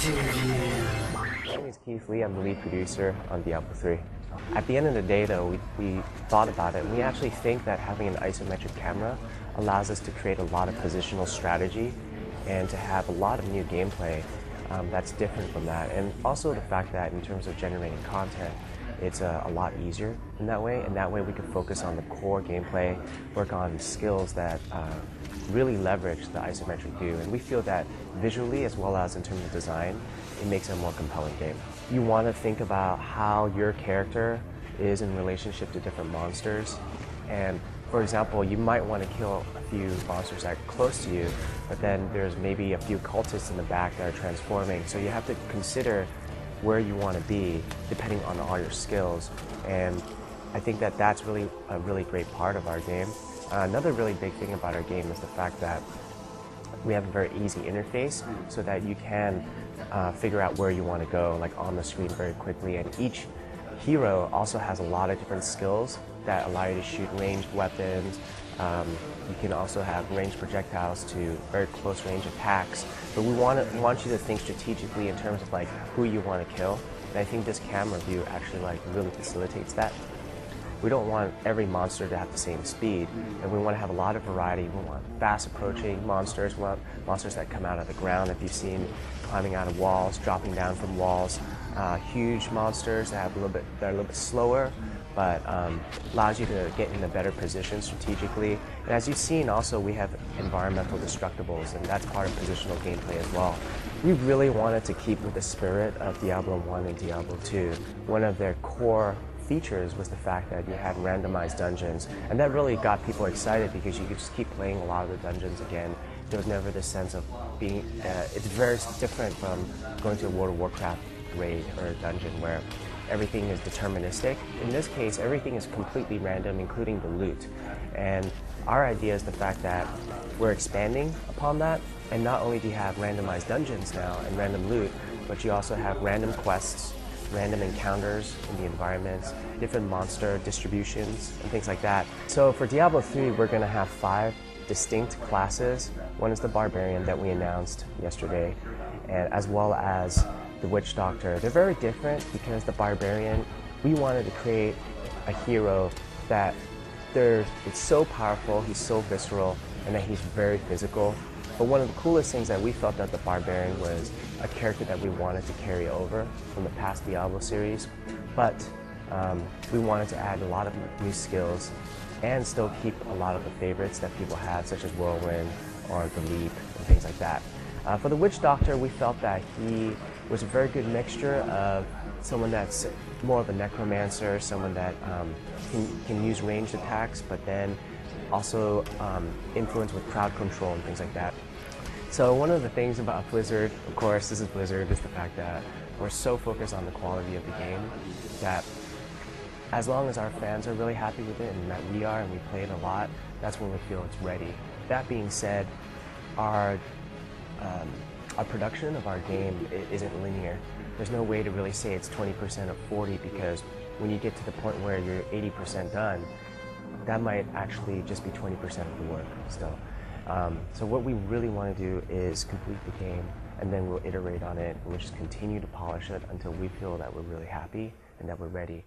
My name is Keith Lee. I'm the lead producer on Diablo III. At the end of the day, though, we thought about it, and we actually think that having an isometric camera allows us to create a lot of positional strategy and to have a lot of new gameplay that's different from that. And also the fact that in terms of generating content, it's a lot easier in that way, and that way we can focus on the core gameplay, work on skills that really leverage the isometric view. And we feel that visually as well as in terms of design, it makes it a more compelling game. You want to think about how your character is in relationship to different monsters. And for example, you might want to kill a few monsters that are close to you, but then there's maybe a few cultists in the back that are transforming. So you have to consider where you want to be depending on all your skills. And I think that that's really a really great part of our game. Another really big thing about our game is the fact that we have a very easy interface so that you can figure out where you want to go, like on the screen very quickly. And each hero also has a lot of different skills that allow you to shoot ranged weapons. You can also have ranged projectiles to very close range attacks. But we want you to think strategically in terms of like who you want to kill. And I think this camera view actually like really facilitates that. We don't want every monster to have the same speed, and we want to have a lot of variety. We want fast approaching monsters, we want monsters that come out of the ground, if you've seen, climbing out of walls, dropping down from walls, huge monsters that are a little bit slower, but allows you to get in a better position strategically. And as you've seen also, we have environmental destructibles, and that's part of positional gameplay as well. We really wanted to keep with the spirit of Diablo 1 and Diablo 2. One of their core features was the fact that you had randomized dungeons, and that really got people excited because you could just keep playing a lot of the dungeons again. There was never this sense of being, it's very different from going to a World of Warcraft raid or a dungeon where everything is deterministic. In this case, everything is completely random, including the loot. And our idea is the fact that we're expanding upon that, and not only do you have randomized dungeons now and random loot, but you also have random quests, random encounters in the environments, different monster distributions, and things like that. So for Diablo 3, we're going to have 5 distinct classes. One is the Barbarian that we announced yesterday, and as well as the Witch Doctor. They're very different because the Barbarian, we wanted to create a hero that it's so powerful, he's so visceral, and that he's very physical. But one of the coolest things that we felt that the Barbarian was a character that we wanted to carry over from the past Diablo series, but we wanted to add a lot of new skills and still keep a lot of the favorites that people had, such as Whirlwind or the Leap and things like that. For the Witch Doctor, we felt that he was a very good mixture of someone that's more of a necromancer, someone that can use ranged attacks, but then also influence with crowd control and things like that. So one of the things about Blizzard, of course, this is Blizzard, is the fact that we're so focused on the quality of the game that as long as our fans are really happy with it and that we are and we play it a lot, that's when we feel it's ready. That being said, our production of our game isn't linear. There's no way to really say it's 20% or 40 because when you get to the point where you're 80% done, that might actually just be 20% of the work still. So what we really want to do is complete the game, and then we'll iterate on it, and we'll just continue to polish it until we feel that we're really happy and that we're ready.